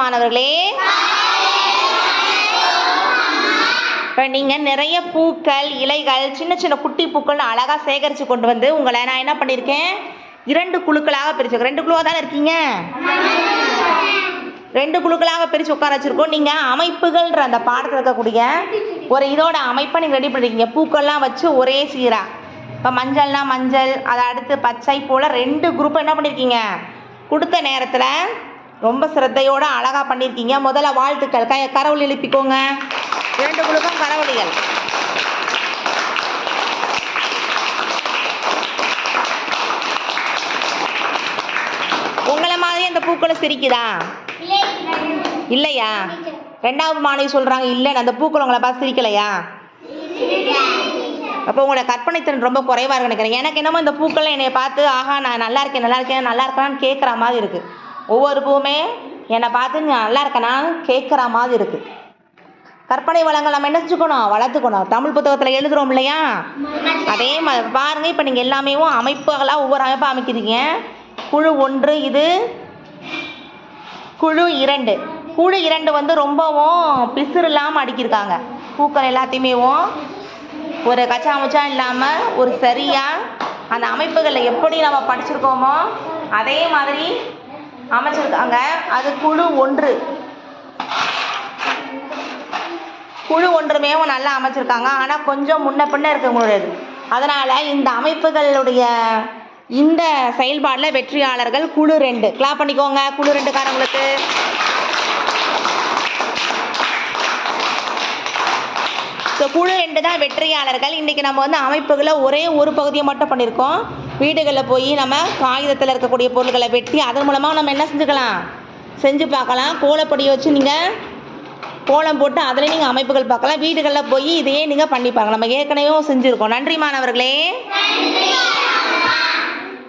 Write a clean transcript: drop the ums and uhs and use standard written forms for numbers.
மாணவர்களே, இப்போ நீங்கள் நிறைய பூக்கள், இலைகள், சின்ன சின்ன குட்டி பூக்கள்னு அழகாக சேகரித்து கொண்டு வந்து உங்களை நான் என்ன பண்ணியிருக்கேன், 2 குழுக்களாக பிரிச்சுருக்கேன். 2 குழுவாக தானே இருக்கீங்க? 2 குழுக்களாக பிரித்து உட்கார வச்சுருக்கோம். நீங்கள் அமைப்புகள்ன்ற அந்த பாடத்தில் இருக்கக்கூடிய ஒரு இதோட அமைப்பை நீங்கள் ரெடி பண்ணிருக்கீங்க. பூக்கள்லாம் வச்சு ஒரே சீராக. இப்போ மஞ்சள்னா மஞ்சள், அதை அடுத்து பச்சை போல் 2 குரூப்பை என்ன பண்ணியிருக்கீங்க, கொடுத்த நேரத்தில் ரொம்ப சிரத்தையோடு அழகாக பண்ணியிருக்கீங்க. முதல்ல வாழ்த்துக்கள். கரவொலி எழுப்பிக்கோங்க. 2 குழுக்கும் கரவொலிகள். உங்களை மாதிரி அந்த பூக்களை சிரிக்குதா? இல்லையா? 2வது மாணவி சொல்கிறாங்க இல்லைன்னு. அந்த பூக்கள் உங்களை பார்த்து சிரிக்கலையா? அப்போ உங்களோட கற்பனைத்திறன் ரொம்ப குறைவாக இருக்குன்னு நினைக்கிறேன். எனக்கு என்னமோ இந்த பூக்கள்லாம் என்னை பார்த்து ஆஹா நான் நல்லா இருக்கேன் நல்லா இருக்கேன் நல்லா இருக்கான்னு கேட்குற மாதிரி இருக்குது. ஒவ்வொரு பூவுமே என்னை பார்த்து நான் நல்லா இருக்கேனான்னு கேட்குற மாதிரி இருக்குது. கற்பனை வளங்கள் நம்ம என்ன செஞ்சுக்கணும், வளர்த்துக்கணும். தமிழ் புத்தகத்தில் எழுதுகிறோம் இல்லையா, அதே மாதிரி பாருங்கள். இப்போ நீங்கள் எல்லாமே அமைப்புகளாக ஒவ்வொரு அமைப்பாக அமைக்கிறீங்க. குழு 1 இது, குழு 2. குழு 2 வந்து ரொம்பவும் பிசுறு இல்லாமல் அடுக்கியிருக்காங்க. பூக்கள் எல்லாத்தையுமே ஒரு கச்சா முச்சா இல்லாமல் ஒரு சரியாக அந்த அமைப்புகளில் எப்படி நம்ம படிச்சிருக்கோமோ அதே மாதிரி அமைச்சிருக்காங்க. அது குழு 1. குழு 1மே நல்லா அமைச்சிருக்காங்க. ஆனால் கொஞ்சம் முன்ன பின்ன இருக்கக்கூடியது. அதனால் இந்த அமைப்புகளுடைய இந்த செயல்பாடில் வெற்றியாளர்கள் குழு 2. கிளாப் பண்ணிக்கோங்க குழு 2காரங்களுக்கு. ஸோ குழு 2 தான் வெற்றியாளர்கள். இன்றைக்கி நம்ம அமைப்புகளை ஒரே ஒரு பகுதியை மட்டும் பண்ணியிருக்கோம். வீடுகளில் போய் நம்ம காகிதத்தில் இருக்கக்கூடிய பொருட்களை வெட்டி அதன் மூலமாக நம்ம என்ன செஞ்சுக்கலாம், செஞ்சு பார்க்கலாம். கோலப்பொடியை வச்சு நீங்கள் கோலம் போட்டு அதில் நீங்கள் அமைப்புகள் பார்க்கலாம். வீடுகளில் போய் இதையே நீங்கள் பண்ணி பார்க்கலாம். நம்ம ஏற்கனவே செஞ்சுருக்கோம். நன்றி மாணவர்களே.